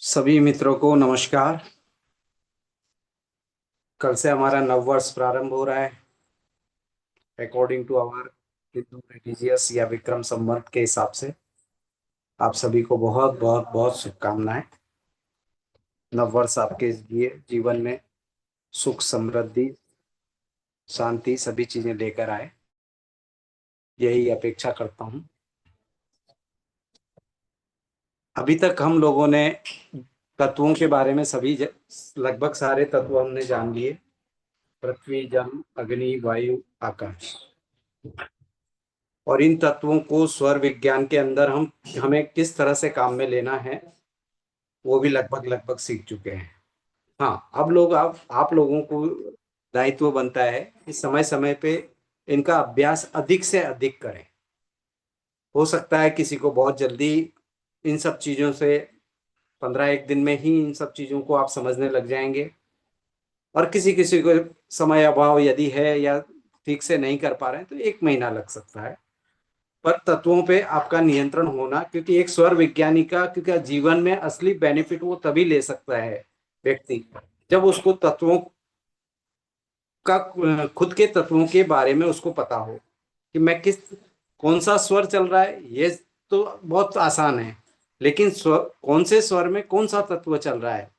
सभी मित्रों को नमस्कार। कल से हमारा नव वर्ष प्रारंभ हो रहा है according to our Hindu religious या विक्रम संवत के हिसाब से। आप सभी को बहुत बहुत बहुत शुभकामनाएं। नव वर्ष आपके लिए जीवन में सुख समृद्धि शांति सभी चीजें लेकर आए, यही अपेक्षा करता हूं। अभी तक हम लोगों ने तत्वों के बारे में लगभग सारे तत्व हमने जान लिए। पृथ्वी, जल, अग्नि, वायु, आकाश। और इन तत्वों को स्वर विज्ञान के अंदर हम हमें किस तरह से काम में लेना है वो भी लगभग लगभग सीख चुके हैं। हाँ, अब लोग आप लोगों को दायित्व बनता है कि समय समय पे इनका अभ्यास अधिक से अधिक करें। हो सकता है किसी को बहुत जल्दी इन सब चीजों से 15 एक दिन में ही इन सब चीजों को आप समझने लग जाएंगे, और किसी किसी को समय अभाव यदि है या ठीक से नहीं कर पा रहे हैं तो 1 महीना लग सकता है। पर तत्वों पे आपका नियंत्रण होना, क्योंकि एक स्वर विज्ञानी का क्योंकि जीवन में असली बेनिफिट वो तभी ले सकता है व्यक्ति जब उसको तत्वों का खुद के तत्वों के बारे में उसको पता हो कि मैं किस कौन सा स्वर चल रहा है। ये तो बहुत आसान है, लेकिन स्वर कौन से स्वर में कौन सा तत्व चल रहा है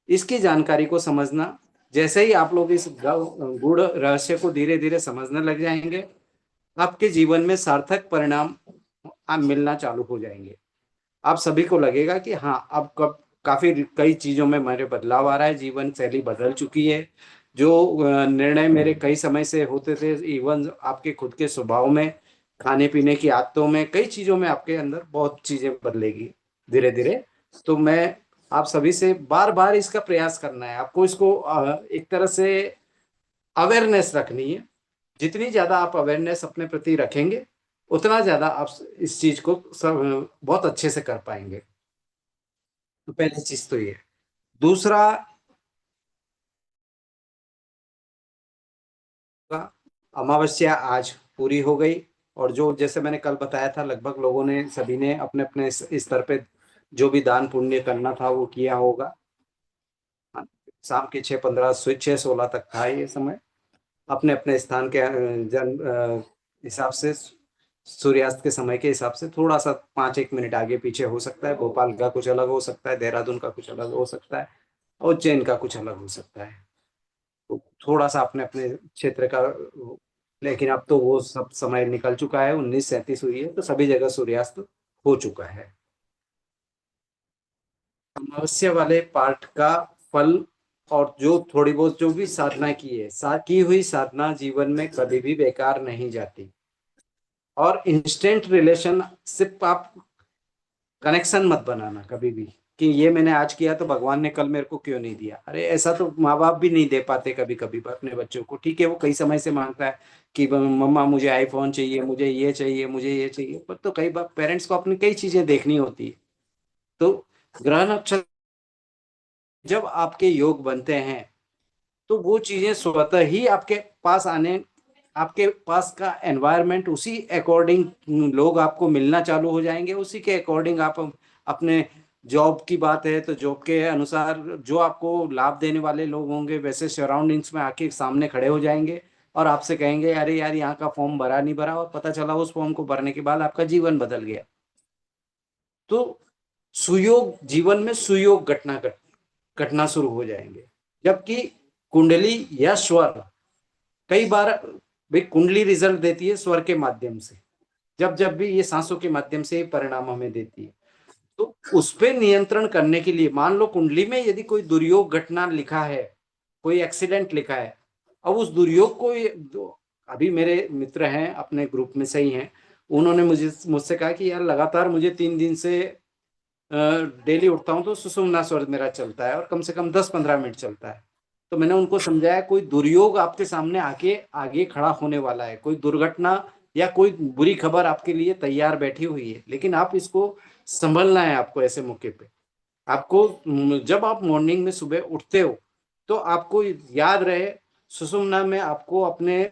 इसकी जानकारी को समझना, जैसे ही आप लोग इस गूढ़ रहस्य को धीरे धीरे समझने लग जाएंगे, आपके जीवन में सार्थक परिणाम आप मिलना चालू हो जाएंगे। आप सभी को लगेगा कि हाँ, अब कब काफी कई चीजों में मेरे बदलाव आ रहा है, जीवन शैली बदल चुकी है। जो निर्णय मेरे कई समय से होते थे, इवन आपके खुद के स्वभाव में, खाने पीने की आदतों में, कई चीजों में आपके अंदर बहुत चीजें बदलेगी धीरे धीरे। तो मैं आप सभी से बार बार इसका प्रयास करना है, आपको इसको एक तरह से अवेयरनेस रखनी है। जितनी ज्यादा आप अवेयरनेस अपने प्रति रखेंगे उतना ज्यादा आप इस चीज को बहुत अच्छे से कर पाएंगे। तो पहली चीज तो ये। दूसरा, अमावस्या आज पूरी हो गई, और जो जैसे मैंने कल बताया था, लगभग लोगों ने सभी ने अपने अपने स्तर पे जो भी दान पुण्य करना था वो किया होगा। हाँ, शाम के 6:15 से 6:16 तक था ये समय। अपने अपने स्थान के हिसाब से, सूर्यास्त के समय के हिसाब से थोड़ा सा 5 1 मिनट आगे पीछे हो सकता है। भोपाल का कुछ अलग हो सकता है, देहरादून का कुछ अलग हो सकता है, और उज्जैन का कुछ अलग हो सकता है। तो थोड़ा सा अपने अपने क्षेत्र का, लेकिन अब तो वो सब समय निकल चुका है, 19:37 हुई है तो सभी जगह सूर्यास्त हो चुका है। अमावस्या वाले पार्ट का फल, और जो थोड़ी बहुत जो भी साधना की है, की हुई साधना जीवन में कभी भी बेकार नहीं जाती। और इंस्टेंट रिलेशन सिर्फ आप कनेक्शन मत बनाना कभी भी कि ये मैंने आज किया तो भगवान ने कल मेरे को क्यों नहीं दिया। अरे ऐसा तो माँ बाप भी नहीं दे पाते कभी कभी अपने बच्चों को। ठीक है, वो कई समय से मांगता है कि मम्मा मुझे आईफोन चाहिए, मुझे ये चाहिए, मुझे ये चाहिए, पर तो कई बार पेरेंट्स को अपनी कई चीजें देखनी होती है। तो ग्रह नक्षत्र जब आपके योग बनते हैं तो वो चीजें स्वतः ही आपके पास आने, आपके पास का एनवायरनमेंट उसी अकॉर्डिंग लोग आपको मिलना चालू हो जाएंगे, उसी के अकॉर्डिंग आप अपने जॉब की बात है तो जॉब के अनुसार जो आपको लाभ देने वाले लोग होंगे वैसे सराउंडिंग्स में आके सामने खड़े हो जाएंगे, और आपसे कहेंगे अरे यार यहाँ का फॉर्म भरा नहीं भरा, और पता चला उस फॉर्म को भरने के बाद आपका जीवन बदल गया। तो सुयोग, जीवन में सुयोग घटना शुरू हो जाएंगे। जबकि कुंडली या स्वर कई बार, भाई कुंडली रिजल्ट देती है स्वर के माध्यम से, जब जब भी ये सांसों के माध्यम से परिणाम हमें देती है। तो उस पे नियंत्रण करने के लिए, मान लो कुंडली में यदि कोई दुर्योग घटना लिखा है, कोई एक्सीडेंट लिखा है, अब उस दुर्योग को अभी मेरे मित्र हैं अपने ग्रुप में सही हैं, उन्होंने मुझसे कहा कि यार लगातार मुझे 3 दिन से डेली उठता हूँ तो सुषुम्ना स्वर मेरा चलता है, और कम से कम 10 15 मिनट चलता है। तो मैंने उनको समझाया कोई दुर्योग आपके सामने आके आगे खड़ा होने वाला है, कोई दुर्घटना या कोई बुरी खबर आपके लिए तैयार बैठी हुई है, लेकिन आप इसको संभलना है। आपको ऐसे मौके पे आपको जब आप मॉर्निंग में सुबह उठते हो तो आपको याद रहे, सुषुम्ना में आपको अपने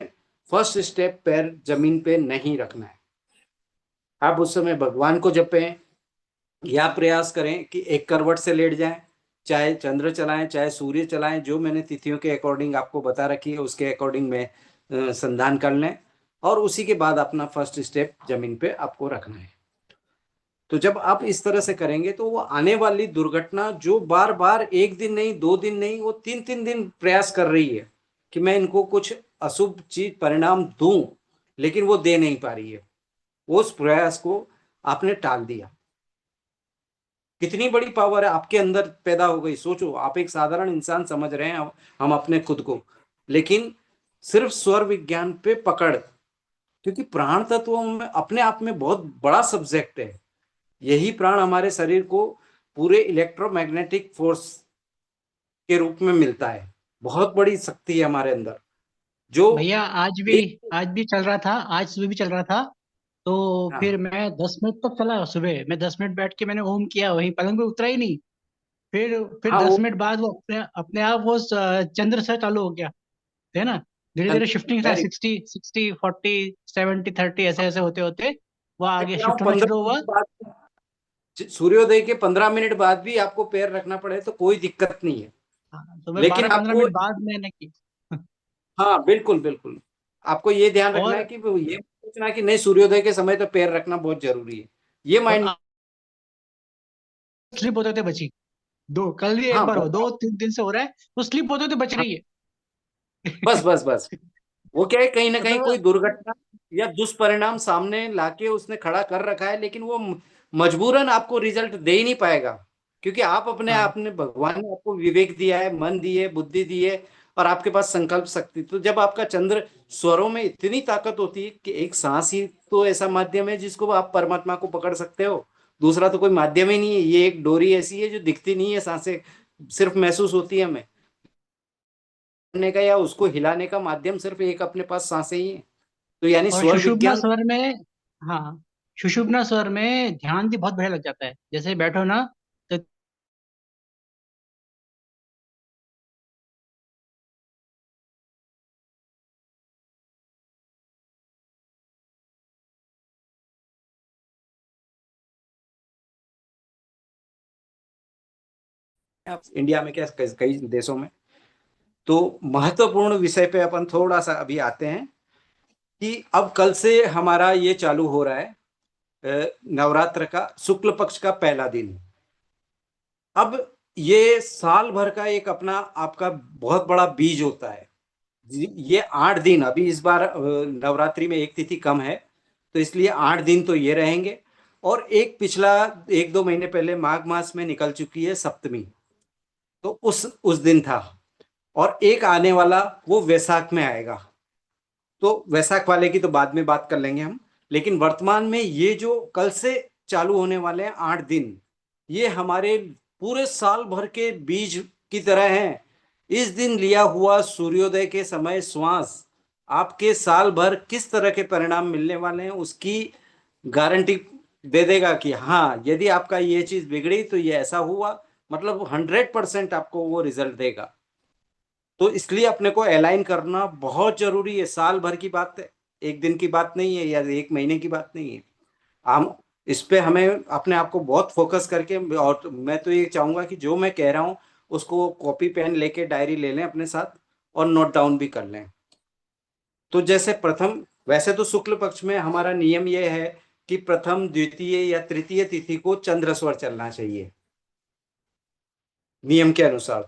फर्स्ट स्टेप पैर जमीन पे नहीं रखना है। आप उस समय भगवान को जपें, या प्रयास करें कि एक करवट से लेट जाएं, चाहे चंद्र चलाएं चाहे सूर्य चलाएं, जो मैंने तिथियों के अकॉर्डिंग आपको बता रखी है उसके अकॉर्डिंग में संधान कर लें, और उसी के बाद अपना फर्स्ट स्टेप जमीन पे आपको रखना है। तो जब आप इस तरह से करेंगे तो वो आने वाली दुर्घटना जो बार बार एक दिन नहीं, दो दिन नहीं, वो तीन तीन दिन प्रयास कर रही है कि मैं इनको कुछ अशुभ चीज परिणाम दूं, लेकिन वो दे नहीं पा रही है, उस प्रयास को आपने टाल दिया। कितनी बड़ी पावर है आपके अंदर पैदा हो गई, सोचो। आप एक साधारण इंसान समझ रहे हैं हम अपने खुद को, लेकिन सिर्फ स्वर विज्ञान पे पकड़, क्योंकि प्राण तत्वों में अपने आप में बहुत बड़ा सब्जेक्ट है। यही प्राण हमारे शरीर को पूरे इलेक्ट्रोमैग्नेटिक फोर्स के रूप में मिलता है। बहुत बड़ी शक्ति है हमारे अंदर जो भैया एक। आज भी चल रहा था, आज सुबह भी चल रहा था। तो फिर हाँ मैं 10 मिनट तक चला, सुबह मैं 10 मिनट बैठ के मैंने ओम किया, वहीं पलंग पे उतरा ही नहीं। फिर हाँ दस वो मिनट बाद वो अपने अपने आप वो चंद्र से चालू हो गया, है ना। धीरे धीरे शिफ्टिंग था, वेरी, 60 60 40 70 30 ऐसे ऐसे होते होते वो मैं आगे कह रहा हूँ शिफ्ट होना पंद्रह शुरू हुआ। मिनट बाद, सूर्योदय के 15 मिनट बाद भी आपको पैर रखना पड़े तो कोई दिक्कत नहीं है। हाँ, तो मैं लेकिन 12 15 मिनट आपको, बाद मैंने की। हाँ बिल्कुल बिल्कुल, आपको ये ध्यान रखना है और कि वो ये सोचना कि नहीं सूर्योदय के समय तो पैर रखना बहुत जरूरी है, ये और माइंड। स्लिप होते थे बची, दो कल ही एक हाँ बार हो, 2 3 दिन से हो रहा है, तो स्लिप होते होते बच हाँ, रही है। बस बस बस, वो क्या है, कहीं ना कहीं कोई मतलब दुर्घटना या दुष्परिणाम सामने लाके उसने खड़ा कर रखा है, लेकिन वो मजबूरन आपको रिजल्ट दे ही नहीं पाएगा, क्योंकि आप अपने हाँ, आप ने, भगवान ने आपको विवेक दिया है, मन दिए, बुद्धि दी है, और आपके पास संकल्प शक्ति। तो जब आपका चंद्र स्वरों में इतनी ताकत होती है कि एक सांस ही तो ऐसा माध्यम है जिसको आप परमात्मा को पकड़ सकते हो, दूसरा तो कोई माध्यम ही नहीं है। ये एक डोरी ऐसी है जो दिखती नहीं है, सांसें सिर्फ महसूस होती है हमें करने का, या उसको हिलाने का माध्यम सिर्फ एक अपने पास सांसें ही है। तो यानी और स्वर सुषुम्ना विज्ञान। स्वर में, हाँ, सुषुम्ना स्वर में ध्यान भी बहुत बढ़िया लग जाता है, जैसे बैठो ना, तो आप इंडिया में क्या, कई कई देशों में। तो महत्वपूर्ण विषय पे अपन थोड़ा सा अभी आते हैं कि अब कल से हमारा ये चालू हो रहा है नवरात्र का शुक्ल पक्ष का पहला दिन। अब ये साल भर का एक अपना आपका बहुत बड़ा बीज होता है। ये 8 दिन, अभी इस बार नवरात्रि में एक तिथि कम है, तो इसलिए 8 दिन तो ये रहेंगे। और एक पिछला 1 2 महीने पहले माघ मास में निकल चुकी है सप्तमी, तो उस दिन था। और एक आने वाला वो वैसाख में आएगा, तो वैसाख वाले की तो बाद में बात कर लेंगे हम। लेकिन वर्तमान में ये जो कल से चालू होने वाले हैं 8 दिन, ये हमारे पूरे साल भर के बीज की तरह हैं। इस दिन लिया हुआ सूर्योदय के समय श्वास आपके साल भर किस तरह के परिणाम मिलने वाले हैं उसकी गारंटी दे देगा कि हाँ, यदि आपका ये चीज बिगड़ी तो ये ऐसा हुआ, मतलब 100% आपको वो रिजल्ट देगा। तो इसलिए अपने को अलाइन करना बहुत जरूरी है, साल भर की बात है, एक दिन की बात नहीं है या एक महीने की बात नहीं है। हम इस पे हमें अपने आप को बहुत फोकस करके, और मैं तो ये चाहूंगा कि जो मैं कह रहा हूँ उसको कॉपी पेन लेके डायरी ले लें अपने साथ और नोट डाउन भी कर लें। तो जैसे प्रथम, वैसे तो शुक्ल पक्ष में हमारा नियम यह है कि प्रथम द्वितीय या तृतीय तिथि को चंद्रस्वर चलना चाहिए नियम के अनुसार।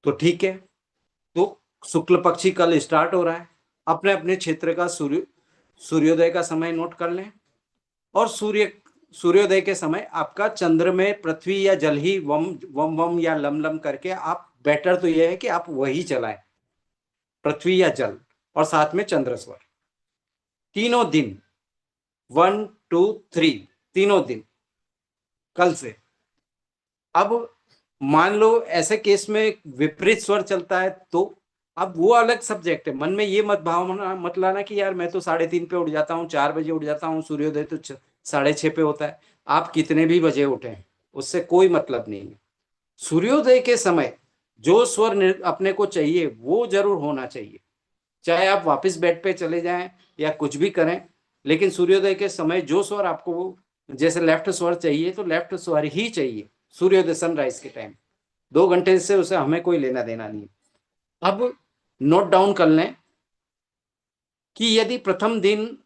तो ठीक है, तो शुक्ल पक्षी कल स्टार्ट हो रहा है। अपने अपने क्षेत्र का सूर्योदय का समय नोट कर लें, और सूर्योदय के समय आपका चंद्र में पृथ्वी या जल ही वम वम वम या लम लम करके, आप बेटर तो यह है कि आप वही चलाएं, पृथ्वी या जल, और साथ में चंद्र स्वर तीनों दिन, 1 2 3, तीनों दिन कल से। अब मान लो ऐसे केस में विपरीत स्वर चलता है, तो अब वो अलग सब्जेक्ट है। मन में ये मत भावना मत लाना कि यार मैं तो 3:30 पे उठ जाता हूँ, 4 बजे उठ जाता हूँ, सूर्योदय तो 6:30 पे होता है। आप कितने भी बजे उठे उससे कोई मतलब नहीं है। सूर्योदय के समय जो स्वर अपने को चाहिए वो जरूर होना चाहिए, चाहे आप वापस बेड पे चले जाएं या कुछ भी करें, लेकिन सूर्योदय के समय जो स्वर आपको जैसे लेफ्ट स्वर चाहिए तो लेफ्ट स्वर ही चाहिए सूर्योदय सनराइज के टाइम, 2 घंटे से उसे हमें कोई लेना देना नहीं। अब नोट डाउन कर लें कि यदि प्रथम दिन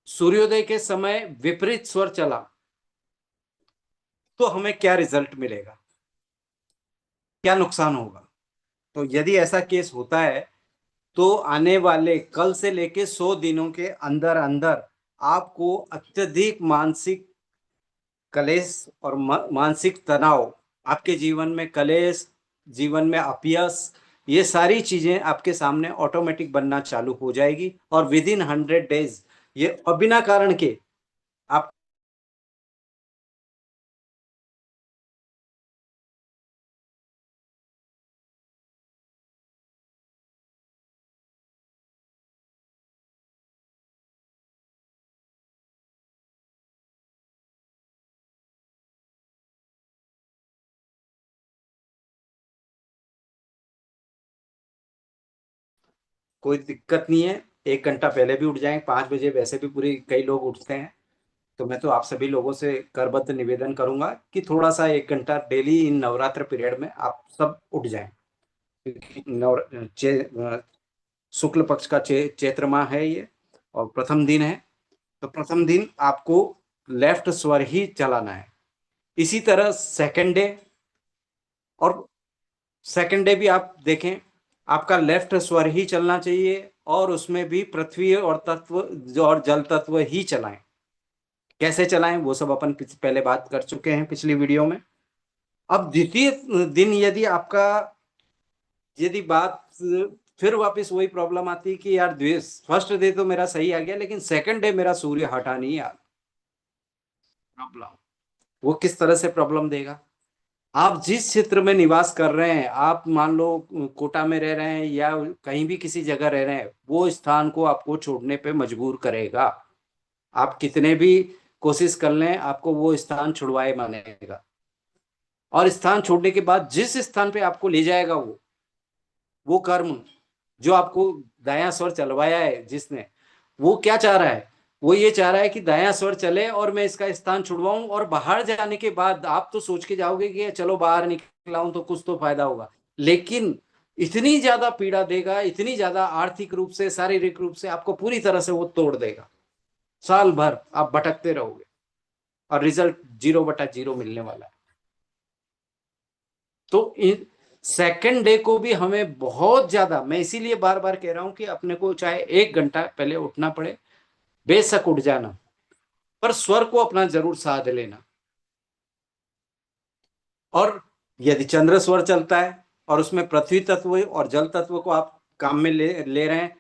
सूर्योदय के समय विपरीत स्वर चला तो हमें क्या रिजल्ट मिलेगा, क्या नुकसान होगा। तो यदि ऐसा केस होता है तो आने वाले कल से लेके 100 दिनों के अंदर अंदर आपको अत्यधिक मानसिक कलेश और मानसिक तनाव, आपके जीवन में कलेश, जीवन में अपयश, ये सारी चीजें आपके सामने ऑटोमेटिक बनना चालू हो जाएगी और विद इन 100 डेज ये बिना कारण के आप कोई दिक्कत नहीं है, 1 घंटा पहले भी उठ जाएं, 5 बजे वैसे भी पूरी कई लोग उठते हैं। तो मैं तो आप सभी लोगों से करबद्ध निवेदन करूंगा कि थोड़ा सा 1 घंटा डेली इन नवरात्र पीरियड में आप सब उठ जाएं, क्योंकि शुक्ल पक्ष का चैत्र माह है ये और प्रथम दिन है। तो प्रथम दिन आपको लेफ्ट स्वर ही चलाना है। इसी तरह सेकंड डे, और सेकंड डे भी आप देखें आपका लेफ्ट स्वर ही चलना चाहिए और उसमें भी पृथ्वी और तत्व जो और जल तत्व ही चलाएं। कैसे चलाएं वो सब अपन पहले बात कर चुके हैं पिछली वीडियो में। अब द्वितीय दिन यदि आपका, यदि बात फिर वापस वही प्रॉब्लम आती है कि यार फर्स्ट डे तो मेरा सही आ गया लेकिन सेकंड डे मेरा सूर्य हटा नहीं आ प्रॉब्लम, वो किस तरह से प्रॉब्लम देगा। आप जिस क्षेत्र में निवास कर रहे हैं, आप मान लो कोटा में रह रहे हैं या कहीं भी किसी जगह रह रहे हैं, वो स्थान को आपको छोड़ने पे मजबूर करेगा। आप कितने भी कोशिश कर लें आपको वो स्थान छुड़वाए मानेगा। और स्थान छोड़ने के बाद जिस स्थान पे आपको ले जाएगा वो कर्म जो आपको दायां स्वर चलवाया है जिसने, वो क्या चाह रहा है, वो ये चाह रहा है कि दायां स्वर चले और मैं इसका स्थान छुड़वाऊं। और बाहर जाने के बाद आप तो सोच के जाओगे कि चलो बाहर निकला हूं तो कुछ तो फायदा होगा, लेकिन इतनी ज्यादा पीड़ा देगा, इतनी ज्यादा आर्थिक रूप से शारीरिक रूप से आपको पूरी तरह से वो तोड़ देगा। साल भर आप भटकते रहोगे और रिजल्ट 0/0 मिलने वाला है। तो सेकंड डे को भी हमें बहुत ज्यादा, मैं इसीलिए बार बार कह रहा हूं कि अपने को चाहे 1 घंटा पहले उठना पड़े, बेशक उठ जाना, पर स्वर को अपना जरूर साध लेना। और यदि चंद्र स्वर चलता है और उसमें पृथ्वी तत्व और जल तत्व को आप काम में ले रहे हैं,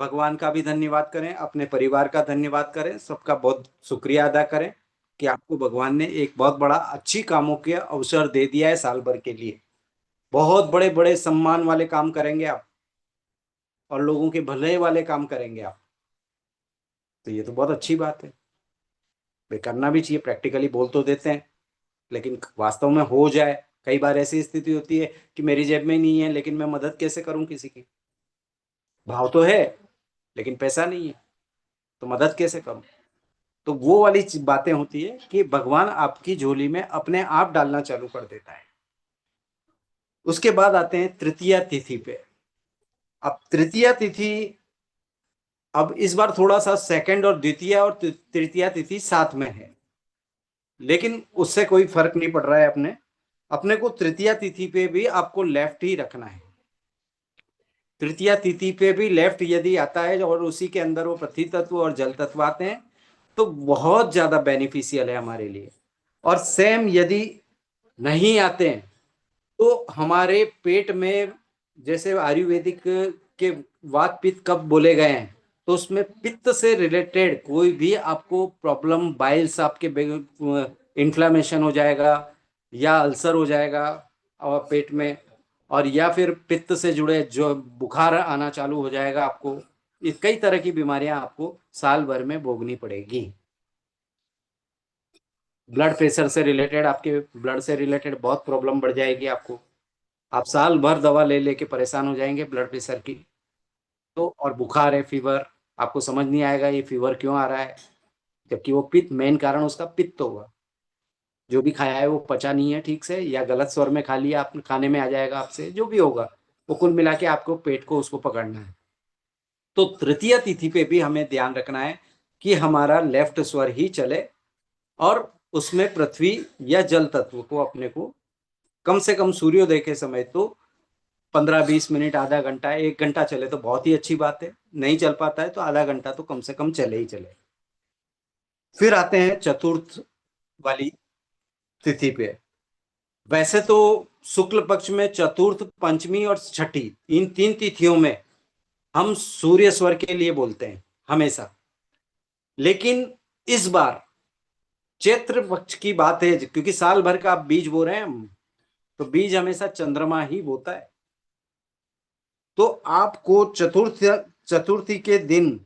भगवान का भी धन्यवाद करें, अपने परिवार का धन्यवाद करें, सबका बहुत शुक्रिया अदा करें कि आपको भगवान ने एक बहुत बड़ा अच्छी कामों के अवसर दे दिया है साल भर के लिए। बहुत बड़े बड़े सम्मान वाले काम करेंगे आप और लोगों के भले वाले काम करेंगे आप। तो ये तो बहुत अच्छी बात है, वे करना भी चाहिए। प्रैक्टिकली बोल तो देते हैं लेकिन वास्तव में हो जाए, कई बार ऐसी स्थिति होती है कि मेरी जेब में नहीं है लेकिन मैं मदद कैसे करूं किसी की, भाव तो है लेकिन पैसा नहीं है, तो मदद कैसे करूं। तो वो वाली बातें होती है कि भगवान आपकी झोली में अपने आप डालना चालू कर देता है। उसके बाद आते हैं तृतीया तिथि पे। अब तृतीया तिथि, अब इस बार थोड़ा सा सेकंड और द्वितीय और तृतीया तिथि साथ में है, लेकिन उससे कोई फर्क नहीं पड़ रहा है। अपने अपने को तृतीया तिथि पे भी आपको लेफ्ट ही रखना है। तृतीया तिथि पे भी लेफ्ट यदि आता है और उसी के अंदर वो पृथ्वी तत्व और जल तत्व आते हैं तो बहुत ज्यादा बेनिफिशियल है हमारे लिए। और सेम यदि नहीं आते हैं तो हमारे पेट में, जैसे आयुर्वेदिक के वात पित्त कब बोले गए हैं, तो उसमें पित्त से रिलेटेड कोई भी आपको प्रॉब्लम, बाइल्स आपके इन्फ्लामेशन हो जाएगा या अल्सर हो जाएगा और पेट में, और या फिर पित्त से जुड़े जो बुखार आना चालू हो जाएगा आपको। इस कई तरह की बीमारियां आपको साल भर में भोगनी पड़ेगी। ब्लड प्रेशर से रिलेटेड, आपके ब्लड से रिलेटेड बहुत प्रॉब्लम बढ़ जाएगी आपको। आप साल भर दवा ले लेके परेशान हो जाएंगे ब्लड प्रेशर की। तो और बुखार है, फीवर, आपको समझ नहीं आएगा ये फीवर क्यों आ रहा है। जबकि वो पित्त, मेन कारण उसका पित्त होगा। जो भी खाया है वो पचा नहीं है ठीक से, या गलत स्वर में खा लिया, आप खाने में आ जाएगा आपसे, जो भी होगा वो कुल मिला के आपको पेट को उसको पकड़ना है। तो तृतीय तिथि पे भी हमें ध्यान रखना है कि हमारा लेफ्ट स्वर ही चले, और उसमें पृथ्वी या जल तत्व को अपने को कम से कम सूर्योदय के समय तो 15-20 मिनट, आधा घंटा, 1 घंटा चले तो बहुत ही अच्छी बात है। नहीं चल पाता है तो आधा घंटा तो कम से कम चले ही चले। फिर आते हैं चतुर्थ वाली तिथि पे। वैसे तो शुक्ल पक्ष में चतुर्थ, पंचमी और छठी, इन 3 तिथियों में हम सूर्य स्वर के लिए बोलते हैं हमेशा। लेकिन इस बार चैत्र पक्ष की बात है, क्योंकि साल भर का आप बीज बो रहे हैं हम, तो बीज हमेशा चंद्रमा ही बोता है। तो आपको चतुर्थी के दिन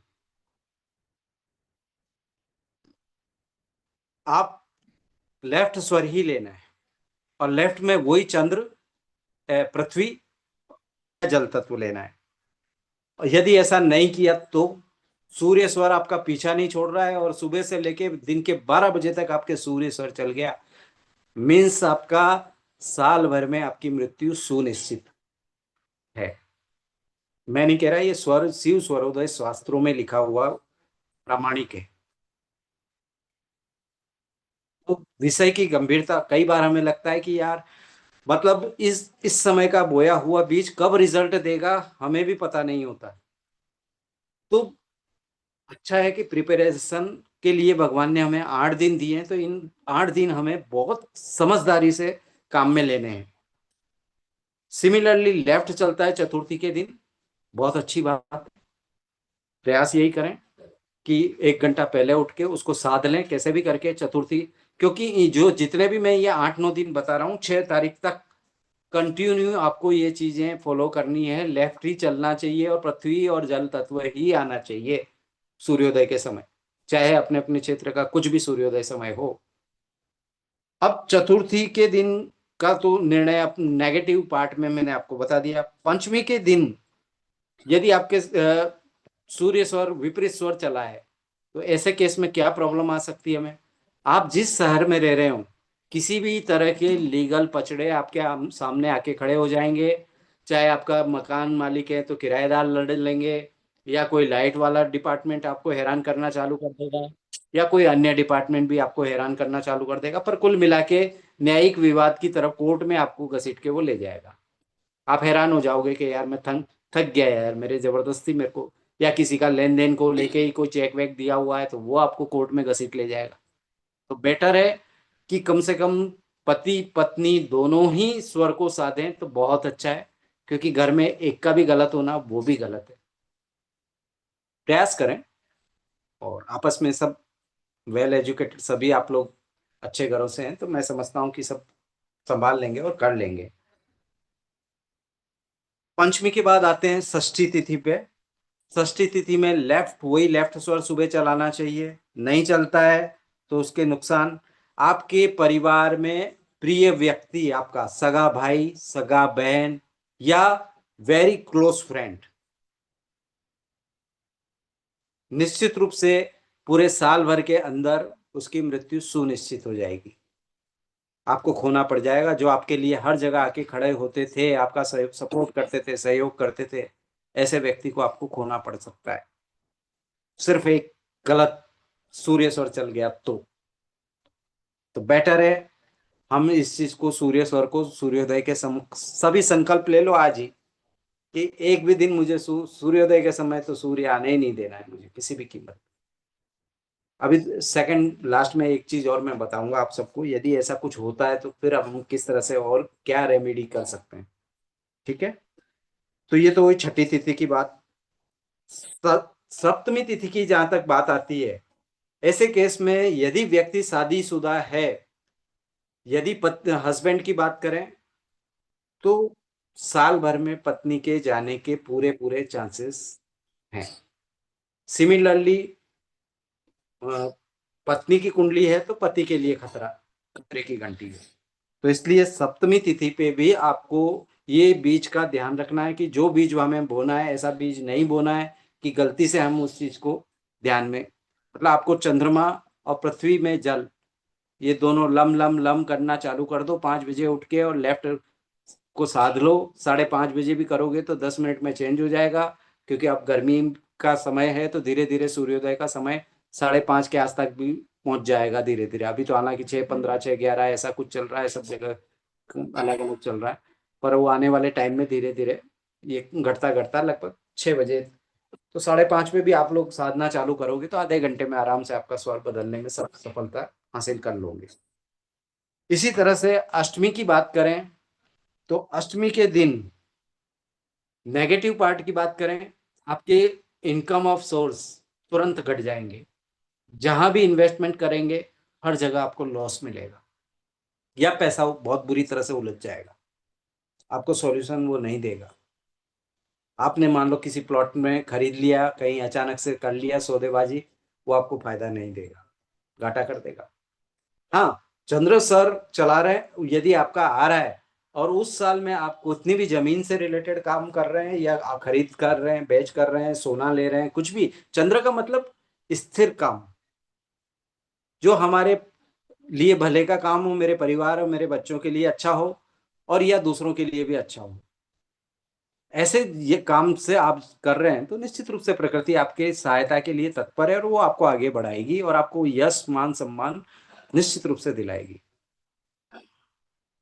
आप लेफ्ट स्वर ही लेना है, और लेफ्ट में वही चंद्र, पृथ्वी, जल तत्व लेना है। और यदि ऐसा नहीं किया तो सूर्य स्वर आपका पीछा नहीं छोड़ रहा है, और सुबह से लेके दिन के 12 बजे तक आपके सूर्य स्वर चल गया, मीन्स आपका साल भर में आपकी मृत्यु सुनिश्चित है। मैं नहीं कह रहा, ये स्वर शिव स्वरोदय शास्त्रों में लिखा हुआ प्रामाणिक है। तो विषय की गंभीरता, कई बार हमें लगता है कि यार, मतलब इस समय का बोया हुआ बीज कब रिजल्ट देगा हमें भी पता नहीं होता। तो अच्छा है कि प्रिपरेशन के लिए भगवान ने हमें 8 दिन दिए हैं, तो इन 8 दिन हमें बहुत समझदारी से काम में लेने हैं। सिमिलरली लेफ्ट चलता है चतुर्थी के दिन, बहुत अच्छी बात है। प्रयास यही करें कि 1 घंटा पहले उठ के उसको साध लें कैसे भी करके चतुर्थी। क्योंकि जो जितने भी मैं ये 8-9 दिन बता रहा हूँ, 6 तारीख तक कंटिन्यू आपको ये चीजें फॉलो करनी है। लेफ्ट ही चलना चाहिए, और पृथ्वी और जल तत्व ही आना चाहिए सूर्योदय के समय, चाहे अपने अपने क्षेत्र का कुछ भी सूर्योदय समय हो। अब चतुर्थी के दिन का तो निर्णय नेगेटिव पार्ट में मैंने आपको बता दिया। पंचमी के दिन यदि आपके सूर्य स्वर विपरीत स्वर चला है, तो ऐसे केस में क्या प्रॉब्लम आ सकती है हमें। आप जिस शहर में रह रहे हो, किसी भी तरह के लीगल पचड़े आपके सामने आके खड़े हो जाएंगे। चाहे आपका मकान मालिक है तो किराएदार लड़ लेंगे, या कोई लाइट वाला डिपार्टमेंट आपको हैरान करना चालू कर देगा, या कोई अन्य डिपार्टमेंट भी आपको हैरान करना चालू कर देगा। पर कुल मिला के न्यायिक विवाद की तरफ कोर्ट में आपको घसीट के वो ले जाएगा। आप हैरान हो जाओगे कि यार मैं थक थक गया यार, मेरे जबरदस्ती मेरे को, या किसी का लेन देन को लेके ही कोई चेक वेक दिया हुआ है तो वो आपको कोर्ट में घसीट ले जाएगा। तो बेटर है कि कम से कम पति पत्नी दोनों ही स्वर को साधें तो बहुत अच्छा है, क्योंकि घर में एक का भी गलत होना वो भी गलत है। प्रयास करें, और आपस में सब वेल एजुकेटेड सभी आप लोग अच्छे घरों से हैं, तो मैं समझता हूँ कि सब संभाल लेंगे और कर लेंगे। पंचमी के बाद आते हैं षष्ठी तिथि पे। षष्ठी तिथि में वही लेफ्ट स्वर सुबह चलाना चाहिए। नहीं चलता है तो उसके नुकसान, आपके परिवार में प्रिय व्यक्ति, आपका सगा भाई, सगा बहन, या वेरी क्लोज फ्रेंड, निश्चित रूप से पूरे साल भर के अंदर उसकी मृत्यु सुनिश्चित हो जाएगी। आपको खोना पड़ जाएगा। जो आपके लिए हर जगह आके खड़े होते थे, आपका सपोर्ट करते थे, सहयोग करते थे, ऐसे व्यक्ति को आपको खोना पड़ सकता है, सिर्फ एक गलत सूर्य स्वर चल गया तो बेटर है हम इस चीज को, सूर्य स्वर को, सूर्योदय के सभी संकल्प ले लो आज ही कि एक भी दिन मुझे सूर्योदय के समय तो सूर्य आने ही नहीं देना है मुझे किसी भी कीमत। अभी सेकंड लास्ट में एक चीज और मैं बताऊंगा आप सबको, यदि ऐसा कुछ होता है तो फिर अब हम किस तरह से और क्या रेमेडी कर सकते हैं। ठीक है, तो ये तो वही छठी तिथि की बात। सप्तमी तिथि की जहां तक बात आती है, ऐसे केस में यदि व्यक्ति शादीशुदा है, यदि हस्बैंड की बात करें, तो साल भर में पत्नी के जाने के पूरे पूरे चांसेस हैं। सिमिलरली पत्नी की कुंडली है तो पति के लिए खतरा, खतरे की घंटी है। तो इसलिए सप्तमी तिथि पे भी आपको ये बीज का ध्यान रखना है कि जो बीज हमें बोना है, ऐसा बीज नहीं बोना है कि गलती से हम उस चीज को ध्यान में, मतलब आपको चंद्रमा और पृथ्वी में जल, ये दोनों लम लम लम करना चालू कर दो 5 बजे उठ के, और लेफ्ट को साध लो। 5:30 बजे भी करोगे तो 10 मिनट में चेंज हो जाएगा, क्योंकि अब गर्मी का समय है तो धीरे धीरे सूर्योदय का समय 5:30 के आस तक भी पहुंच जाएगा धीरे धीरे। अभी तो हालांकि 6:15 6:11 ऐसा कुछ चल रहा है, सब जगह अलग अलग चल रहा है, पर वो आने वाले टाइम में धीरे धीरे ये घटता घटता लगभग 6 बजे, तो 5:30 में भी आप लोग साधना चालू करोगे तो आधे घंटे में आराम से आपका स्वर बदलने में सब सफलता हासिल कर लोगे। इसी तरह से अष्टमी की बात करें तो अष्टमी के दिन नेगेटिव पार्ट की बात करें, आपके इनकम ऑफ सोर्स तुरंत घट जाएंगे। जहां भी इन्वेस्टमेंट करेंगे हर जगह आपको लॉस मिलेगा, या पैसा बहुत बुरी तरह से उलझ जाएगा, आपको सॉल्यूशन वो नहीं देगा। आपने मान लो किसी प्लॉट में खरीद लिया, कहीं अचानक से कर लिया सौदेबाजी, वो आपको फायदा नहीं देगा, घाटा कर देगा। हाँ, चंद्र सर चला रहे हैं, यदि आपका आ रहा है और उस साल में आप उतनी भी जमीन से रिलेटेड काम कर रहे हैं, या आप खरीद कर रहे हैं, बेच कर रहे हैं, सोना ले रहे हैं, कुछ भी, चंद्र का मतलब स्थिर काम, जो हमारे लिए भले का काम हो, मेरे परिवार और मेरे बच्चों के लिए अच्छा हो, और या दूसरों के लिए भी अच्छा हो, ऐसे ये काम से आप कर रहे हैं तो निश्चित रूप से प्रकृति आपके सहायता के लिए तत्पर है, और वो आपको आगे बढ़ाएगी और आपको यश मान सम्मान निश्चित रूप से दिलाएगी।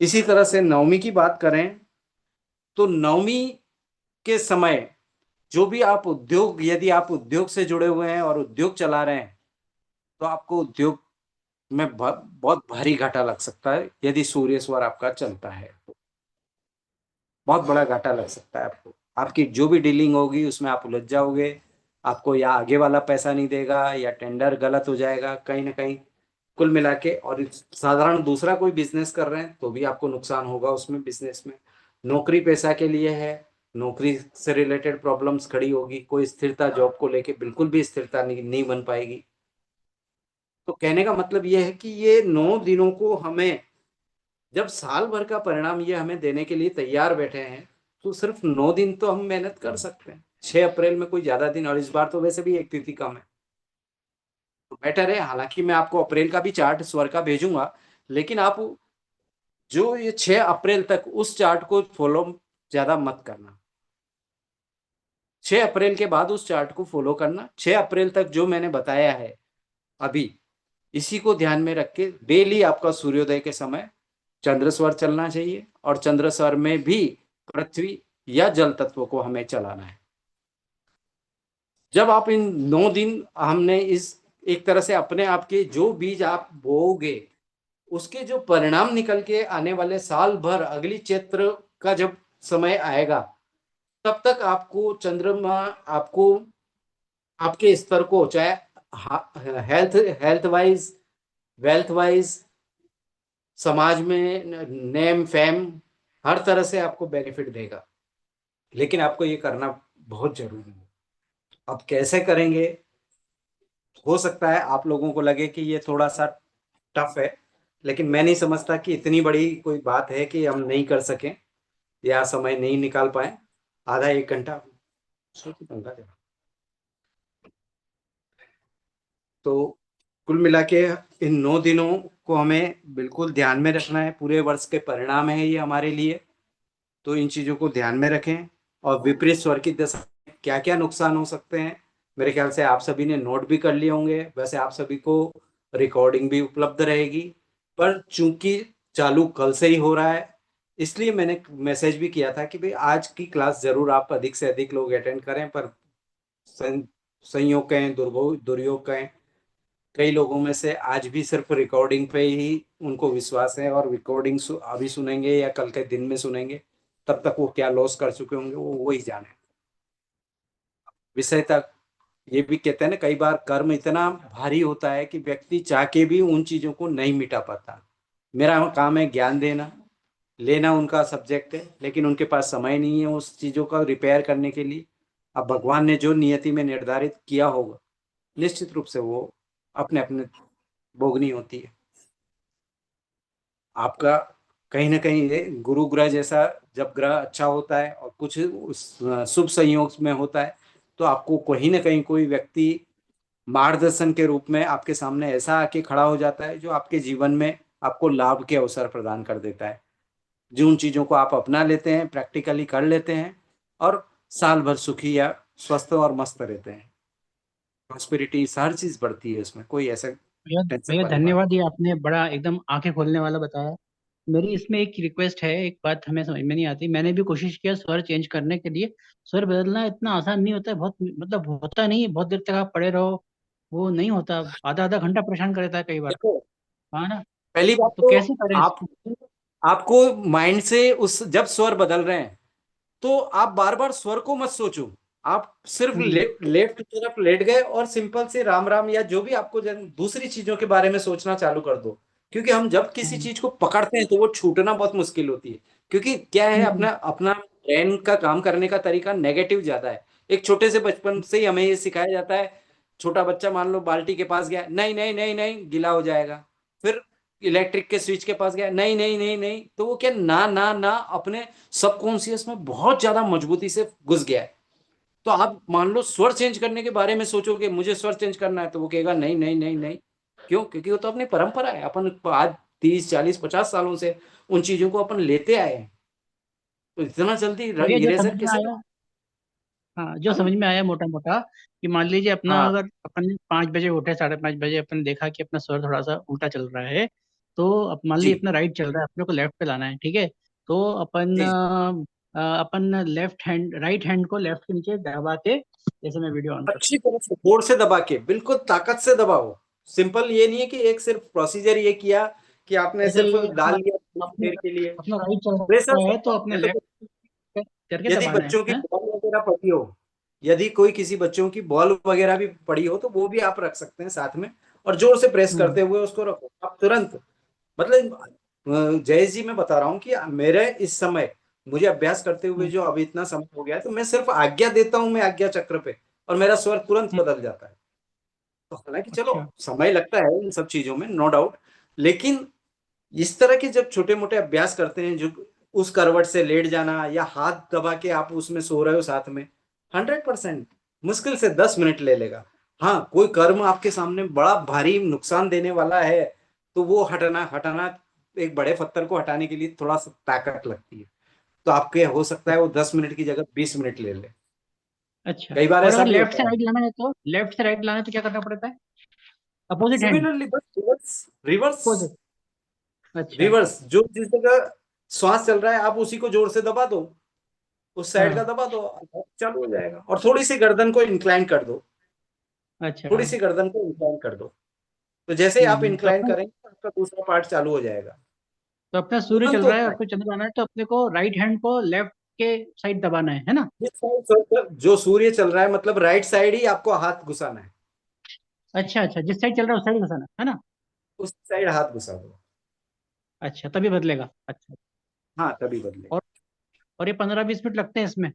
इसी तरह से नवमी की बात करें तो नवमी के समय जो भी आप उद्योग, यदि आप उद्योग से जुड़े हुए हैं और उद्योग चला रहे हैं, तो आपको उद्योग में बहुत भारी घाटा लग सकता है। यदि सूर्य स्वर आपका चलता है तो बहुत बड़ा घाटा लग सकता है आपको। आपकी जो भी डीलिंग होगी उसमें आप उलझ जाओगे, आपको या आगे वाला पैसा नहीं देगा, या टेंडर गलत हो जाएगा कहीं ना कहीं। कुल मिला के, और साधारण दूसरा कोई बिजनेस कर रहे हैं तो भी आपको नुकसान होगा उसमें, बिजनेस में। नौकरी पेशा के लिए है, नौकरी से रिलेटेड प्रॉब्लम्स खड़ी होगी, कोई स्थिरता जॉब को लेके बिल्कुल भी स्थिरता नहीं बन पाएगी। तो कहने का मतलब ये है कि ये 9 दिनों को हमें, जब साल भर का परिणाम ये हमें देने के लिए तैयार बैठे हैं, तो सिर्फ 9 दिन तो हम मेहनत कर सकते हैं। 6 अप्रैल में कोई ज्यादा दिन, और इस बार तो वैसे भी एक तिथि कम है, तो बेटर है। हालांकि मैं आपको अप्रैल का भी चार्ट स्वर का भेजूंगा, लेकिन आप जो ये 6 अप्रैल तक उस चार्ट को फॉलो ज्यादा मत करना। 6 अप्रैल के बाद उस चार्ट को फॉलो करना। 6 अप्रैल तक जो मैंने बताया है अभी, इसी को ध्यान में रख के डेली आपका सूर्योदय के समय चंद्र स्वर चलना चाहिए, और चंद्र स्वर में भी पृथ्वी या जल तत्व को हमें चलाना है। जब आप इन 9 दिन, हमने इस एक तरह से अपने आप के जो बीज आप बोओगे उसके जो परिणाम निकल के आने वाले साल भर, अगली चैत्र का जब समय आएगा, तब तक आपको चंद्रमा आपको आपके स्तर को, चाहे health health wise, wealth wise, समाज में नेम फेम, हर तरह से आपको बेनिफिट देगा। लेकिन आपको ये करना बहुत जरूरी है। अब कैसे करेंगे? हो सकता है आप लोगों को लगे कि ये थोड़ा सा टफ है, लेकिन मैं नहीं समझता कि इतनी बड़ी कोई बात है कि हम नहीं कर सकें या समय नहीं निकाल पाए। आधा एक घंटा सोचो, घंटा क्या। तो कुल मिला के इन 9 दिनों को हमें बिल्कुल ध्यान में रखना है, पूरे वर्ष के परिणाम है ये हमारे लिए। तो इन चीजों को ध्यान में रखें। और विपरीत स्वर की दशा में क्या क्या नुकसान हो सकते हैं, मेरे ख्याल से आप सभी ने नोट भी कर लिए होंगे। वैसे आप सभी को रिकॉर्डिंग भी उपलब्ध रहेगी, पर चूंकि चालू कल से ही हो रहा है, इसलिए मैंने मैसेज भी किया था कि भाई आज की क्लास जरूर आप अधिक से अधिक लोग अटेंड करें। पर संयोग कहें, दुर्योग कहें, कई लोगों में से आज भी सिर्फ रिकॉर्डिंग पे ही उनको विश्वास है, और रिकॉर्डिंग अभी सुनेंगे या कल के दिन में सुनेंगे, तब तक वो क्या लॉस कर चुके होंगे वो वही जाने। विषय तक ये भी कहते हैं ना, कई बार कर्म इतना भारी होता है कि व्यक्ति चाह के भी उन चीजों को नहीं मिटा पाता। मेरा काम है ज्ञान देना, लेना उनका सब्जेक्ट है, लेकिन उनके पास समय नहीं है उस चीजों का रिपेयर करने के लिए। अब भगवान ने जो नियति में निर्धारित किया होगा, निश्चित रूप से वो अपने अपने भोगनी होती है। आपका कहीं ना कहीं ये गुरु ग्रह जैसा, जब ग्रह अच्छा होता है और कुछ शुभ संयोग में होता है, तो आपको कहीं ना कहीं कोई व्यक्ति मार्गदर्शन के रूप में आपके सामने ऐसा आके खड़ा हो जाता है जो आपके जीवन में आपको लाभ के अवसर प्रदान कर देता है। जिन चीजों को आप अपना लेते हैं, प्रैक्टिकली कर लेते हैं, और साल भर सुखी या स्वस्थ और मस्त रहते हैं। प्रॉस्पेरिटी हर चीज बढ़ती है, उसमें कोई ऐसा भैया टेंशन भैया वाली बात। धन्यवाद, ये आपने बड़ा एकदम आंखें खोलने वाला बताया। मेरी इसमें एक रिक्वेस्ट है, एक बात हमें समझ में नहीं आती। मैंने भी कोशिश किया स्वर चेंज करने के लिए। स्वर बदलना इतना आसान नहीं होता है, बहुत मतलब होता नहीं है, बहुत देर तक आप पड़े रहो वो नहीं होता। आधा आधा घंटा परेशान कर देता है कई बार। देखो, हाँ ना। पहली बात तो तो कैसे करें आप इसको? आपको माइंड से उस जब स्वर बदल रहे हैं तो आप बार बार स्वर को मत सोचो। आप सिर्फ हम्म। लेफ्ट की तरफ लेट गए और सिंपल से राम राम या जो भी आपको दूसरी चीजों के बारे में सोचना चालू कर दो। क्योंकि हम जब किसी हम्म। चीज को पकड़ते हैं तो वो छूटना बहुत मुश्किल होती है। क्योंकि क्या है, हम्म। अपना अपना ब्रेन का काम करने का तरीका नेगेटिव ज्यादा है। एक छोटे से बचपन से ही हमें ये सिखाया जाता है। छोटा बच्चा मान लो बाल्टी के पास गया, नहीं नहीं नहीं नहीं गीला हो जाएगा। फिर इलेक्ट्रिक के स्विच के पास गया, नहीं नहीं नहीं नहीं, तो वो क्या ना ना ना अपने सबकॉन्शियस में बहुत ज्यादा मजबूती से घुस गया है। तो आप मान लो स्वर चेंज करने के बारे में सोचोगे, मुझे स्वर चेंज करना है, तो वो कहेगा नहीं नहीं नहीं नहीं। क्यों? क्योंकि वो तो अपनी परंपरा है। अपन आज 30 40 50 सालों से उन चीजों को अपन लेते आए हैं। तो इतना जल्दी भैया जो समझ इरेजर में कैसे आया, हाँ जो हम। समझ में आया मोटा मोटा, कि मान लीजिए अपना, हाँ अगर अपन 5 बजे उठे, 5:30 बजे अपन देखा कि अपना स्वर थोड़ा सा उल्टा चल रहा है, तो मान लीजिए जी अपना राइट चल रहा है, अपने को लेफ्ट पे लाना है, ठीक है। तो अपन जी। अपन लेफ्ट हैंड, राइट हैंड को लेफ्ट के नीचे दबा के, जैसे मैं वीडियो ऑन करता अच्छी तरह से जोर से दबा के, बिल्कुल ताकत से दबाओ। सिंपल ये नहीं है कि एक सिर्फ प्रोसीजर ये किया कि आपने हूँ, जैसे सिर्फ ये डाल अपना लिया कुछ अपने देर के लिए। अपना राइट चल प्रेशर रहा है तो सबका अपने मैं तो, लेफ्ट करके यदि दबाना बच्चों की है। बॉल वगैरह पड़ी हो, यदि कोई किसी बच्चों की बॉल वगैरह भी पड़ी हो तो वो भी आप रख सकते हैं साथ में। और जोर से प्रेस हम्म। करते हुए उसको रखो आप तुरंत। मतलब जयेश जी, मैं बता रहा हूँ कि मेरे इस समय मुझे अभ्यास करते हुए हम्म। जो अभी इतना समय हो गया है, तो मैं सिर्फ आज्ञा देता हूँ, मैं आज्ञा चक्र पे, और मेरा स्वर तुरंत हम्म। बदल जाता है। तो हालांकि चलो अच्छा। समय लगता है इन सब चीजों में, नो डाउट। लेकिन इस तरह के जब छोटे मोटे अभ्यास करते हैं, जो उस करवट से लेट जाना या हाथ दबा के आप उसमें सो रहे हो साथ में, 100% मुश्किल से 10 मिनट ले लेगा। हाँ, कोई कर्म आपके सामने बड़ा भारी नुकसान देने वाला है, तो वो हटाना हटाना, एक बड़े पत्थर को हटाने के लिए थोड़ा सा ताकत लगती है। तो आपके हो सकता है वो 10 मिनट की जगह 20 मिनट ले ले। अच्छा, कई बार और ऐसा अगर भी लेफ्ट से होता है। राइट लाना है तो, लेफ्ट से राइट लाना है तो क्या करना पड़ता है? Opposite hand. सिमिलरली बस रिवर्स रिवर्स अपोजिट। अच्छा। रिवर्स, जो जिस जगह श्वास चल रहा है आप उसी को जोर से दबा दो, उस साइड का हाँ। दबा दो, चालू हो जाएगा। और थोड़ी सी गर्दन को इंक्लाइन कर दो, अच्छा। थोड़ी सी गर्दन को इंक्लाइन कर दो। तो जैसे ही आप तो इंक्लाइन अपना, करेंगे आपका दूसरा पार्ट चालू हो जाएगा। तो अपना सूर्य चल तुरंत रहा है होता और है। फिर चंद्र आना है, तो अपने को राइट हैंड को लेफ्ट के साइड दबाना है ना? जिस साइड जो सूर्य चल रहा है, मतलब राइट साइड ही आपको हाथ घुसाना है। अच्छा अच्छा, जिस साइड चल रहा है उस साइड घुसाना है ना? उस साइड हाथ घुसा दो। अच्छा, तभी बदलेगा। अच्छा। हाँ, तभी बदलेगा। और और ये 15-20 मिनट लगते हैं इसमें?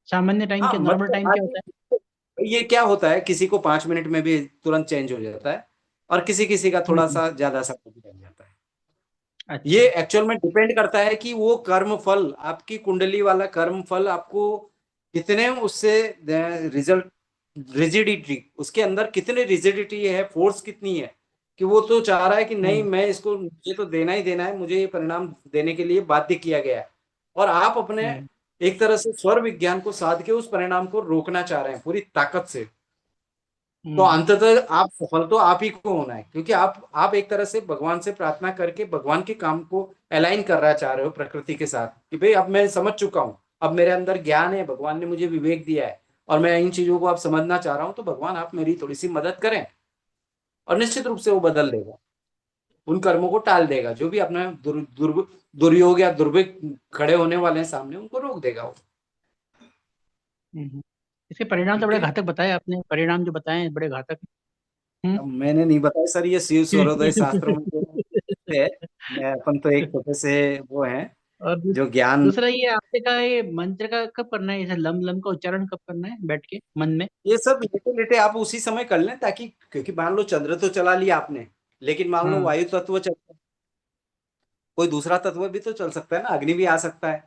सामान्य टाइम हाँ के, नॉर्मल मतलब टाइम क्या होता है? ये क्या होता है, किसी को 5 मिनट में भी तुरंत चेंज हो जाता है, और किसी किसी का थोड़ा हम्म। सा ज्यादा समय भी लग जाता है। अच्छा। ये एक्चुअल में डिपेंड करता है कि वो कर्म फल, आपकी कुंडली वाला कर्म फल आपको कितने उससे रिजल्ट, रिजिडिटी उसके अंदर कितने रिजिडिटी है, फोर्स कितनी है, कि वो तो चाह रहा है कि नहीं हम्म। मैं इसको, मुझे तो देना ही देना है, मुझे ये परिणाम देने के लिए बाध्य किया गया है। और आप अपने हम्म। एक तरह से स्वर विज्ञान को साध के उस परिणाम को रोकना चाह रहे हैं पूरी ताकत से। तो हम्म। अंततः आप सफल तो आप ही को होना है, क्योंकि आप एक तरह से भगवान से प्रार्थना करके भगवान के काम को अलाइन करना चाह रहे हो प्रकृति के साथ, कि भाई अब मैं समझ चुका हूँ, अब मेरे अंदर ज्ञान है, भगवान ने मुझे विवेक दिया है, और मैं इन चीजों को अब समझना चाह रहा हूँ, तो भगवान आप मेरी थोड़ी सी मदद करें। और निश्चित रूप से वो बदल देगा, उन कर्मों को टाल देगा, जो भी अपना दुर्योग या दुर्भिक्ष खड़े होने वाले हैं सामने, उनको रोक देगा वो। हम्म। इसके परिणाम तो ठीक बड़े है। घातक बताए आपने, परिणाम जो बताए हैं बड़े घातक हैं। अब मैंने नहीं बताया सर, ये शिव स्वरोदय शास्त्रों में जो है, मैं अपन तो एक छोटे से वो हैं और जो ज्ञान। दूसरा ये आपने कहा, ये मंत्र का कब करना है, जैसे लम लम का उच्चारण कब करना है बैठ के मन में? ये सब लेटे लेटे आप उसी समय कर लें, ताकि क्योंकि मान लो चंद्र तो चला लिया आपने, लेकिन मान लो हाँ। वायु तत्व चल, कोई दूसरा तत्व भी तो चल सकता है ना, अग्नि भी आ सकता है,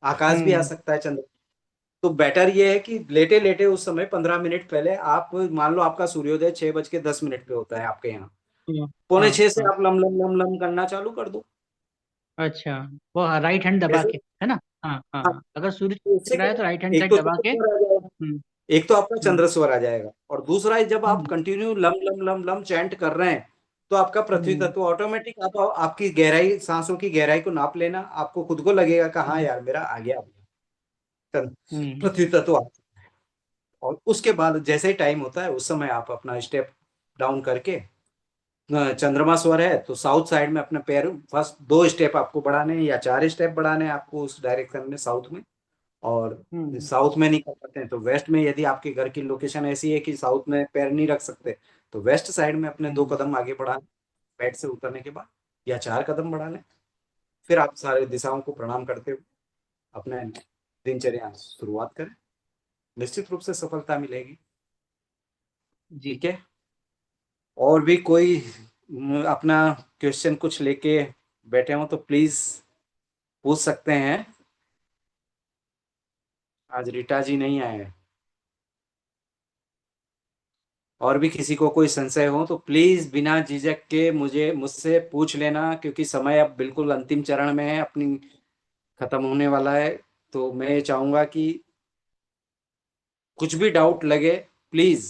आकाश भी आ हम्म। सकता है चंद्र। तो बेटर ये है कि लेटे लेटे उस समय 15 मिनट पहले आप मान लो आपका सूर्योदय 6:10 पे होता है आपके यहाँ, हाँ पौने हाँ 6 से हाँ। आप लम लम लम लम करना चालू कर दो। अच्छा, वो राइट हैंड दबा जैसे के, है ना? हाँ हाँ हाँ, हाँ, अगर सूर्य तो उससे दिख रहा क्या है तो है, राइट हैंड एक साइड तो दबा के। चंद्र स्वर आ जाएगा, हम्म एक तो आपका हम्म चंद्र स्वर आ जाएगा, और दूसरा है जब आप हम्म कंटिन्यू लम लम लम लम चैंट कर रहे हैं तो आपका पृथ्वी हम्म तत्व ऑटोमेटिक, आप आपकी गहराई, सांसों की गहराई को नाप लेना, आपको खुद को लगेगा कि हाँ हम्म यार मेरा आ गया हम्म पृथ्वी तत्व और उसके बाद जैसे ही टाइम होता है उस समय आप अपना स्टेप डाउन करके चंद्रमा स्वर है तो साउथ साइड में अपने पैर फर्स्ट 2 स्टेप आपको बढ़ाने हैं या 4 स्टेप बढ़ाने हैं आपको उस डायरेक्शन में साउथ में। और हम्म साउथ में नहीं कर पाते हैं तो वेस्ट में, यदि आपके घर की लोकेशन ऐसी है कि साउथ में पैर नहीं रख सकते तो वेस्ट साइड में अपने 2 कदम आगे बढ़ा, बेड से उतरने के बाद, या 4 कदम बढ़ा लें। फिर आप सारे दिशाओं को प्रणाम करते हुए अपने दिनचर्या शुरुआत करें, निश्चित रूप से सफलता मिलेगी। जी। ठीक है। और भी कोई अपना क्वेश्चन कुछ लेके बैठे हो तो प्लीज पूछ सकते हैं। आज रीटा जी नहीं आए हैं। और भी किसी को कोई संशय हो तो प्लीज बिना झिझक के मुझसे पूछ लेना, क्योंकि समय अब बिल्कुल अंतिम चरण में है, अपनी खत्म होने वाला है। तो मैं ये चाहूंगा कि कुछ भी डाउट लगे प्लीज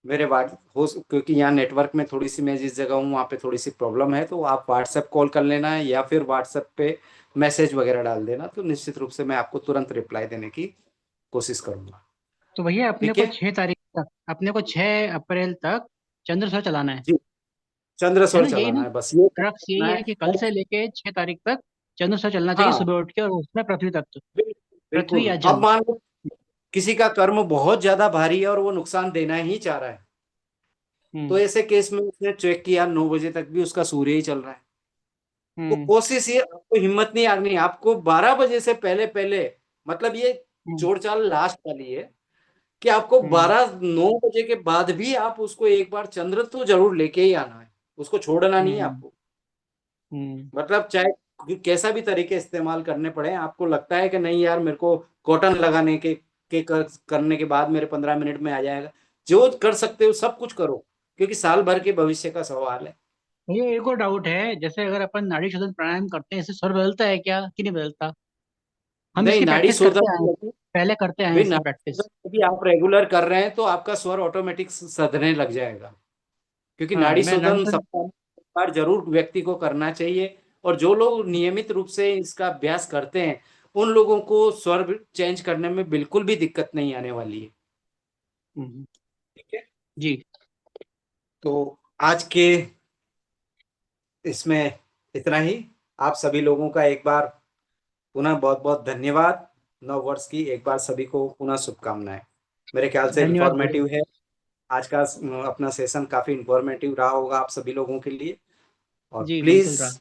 मेरे बात हो, क्योंकि यहाँ नेटवर्क में थोड़ी सी, मैं जिस जगह हूँ वहाँ पे थोड़ी सी प्रॉब्लम है, तो आप व्हाट्सएप कॉल कर लेना है या फिर व्हाट्सएप पे मैसेज वगैरह डाल देना, तो निश्चित रूप से मैं आपको तुरंत रिप्लाई देने की कोशिश करूंगा। तो भैया अपने ठीक को है 6 तारीख तक, अपने को 6 अप्रैल तक चंद्र सौ चलाना जी, है चंद्रसौर ना? यही ना? चलाना है, बस ये क्रक्स करना यही है। है कि कल से लेके 6 तारीख तक चंद्र सौ चलना चाहिए हाँ सुबह उठ के, और उसमें पृथ्वी तत्व, पृथ्वी बिल्कुल। या अब जल। मान लो किसी का कर्म बहुत ज्यादा भारी है और वो नुकसान देना ही चाह रहा है, तो हम्म ऐसे केस में उसने चेक किया 9 बजे तक भी उसका सूर्य ही चल रहा है, तो हम्म कोशिश ये, आपको हिम्मत नहीं हारनी है, आपको 12 बजे से पहले पहले, मतलब ये हम्म जोड़ चाल लास्ट वाली है कि आपको हम्म 9 बजे के बाद भी आप उसको एक बार चंद्र तो जरूर लेके ही आना है, उसको छोड़ना नहीं है हम्म आपको। हम्म मतलब चाहे कैसा भी तरीके इस्तेमाल करने पड़े, आपको लगता है कि नहीं यार मेरे को कॉटन लगाने करने के बाद मेरे 15 मिनट में आ जाएगा, जो कर सकते हो सब कुछ करो, क्योंकि साल भर के भविष्य का सवाल है। भैया एक और डाउट है, जैसे अगर अपन नाड़ी शोधन प्राणायाम करते हैं, इससे स्वर बदलता है क्या कि नहीं बदलता? हम नहीं, इसकी नाड़ी प्रैक्टिस करते आए हैं, शोधन, पहले करते आए हैं भाई इसकी नाड़ी प्रैक्टिस। शोधन यदि आप रेगुलर कर रहे हैं तो आपका स्वर ऑटोमेटिक सधने लग जाएगा, क्योंकि हाँ, नाड़ी मैं नाड़ी शोधन शोधन। सप्ताह में एक बार जरूर व्यक्ति को करना चाहिए। और जो लोग नियमित रूप से इसका अभ्यास करते हैं उन लोगों को स्वर चेंज करने में बिल्कुल भी दिक्कत नहीं आने वाली है। हम्म, ठीक है। जी। तो आज के इसमें इतना ही। आप सभी लोगों का एक बार पुनः बहुत बहुत धन्यवाद। नव वर्ष की एक बार सभी को पुनः शुभकामनाएं। मेरे ख्याल से धन्यवाद भैया। इंफॉर्मेटिव है आज का अपना सेशन, काफी इंफॉर्मेटिव रहा होगा आप सभी लोगों के लिए। और जी प्लीज बिल्कुल रहा।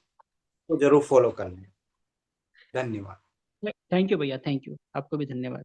तो जरूर फॉलो कर लें। धन्यवाद। थैंक यू भैया, थैंक यू, आपको भी धन्यवाद।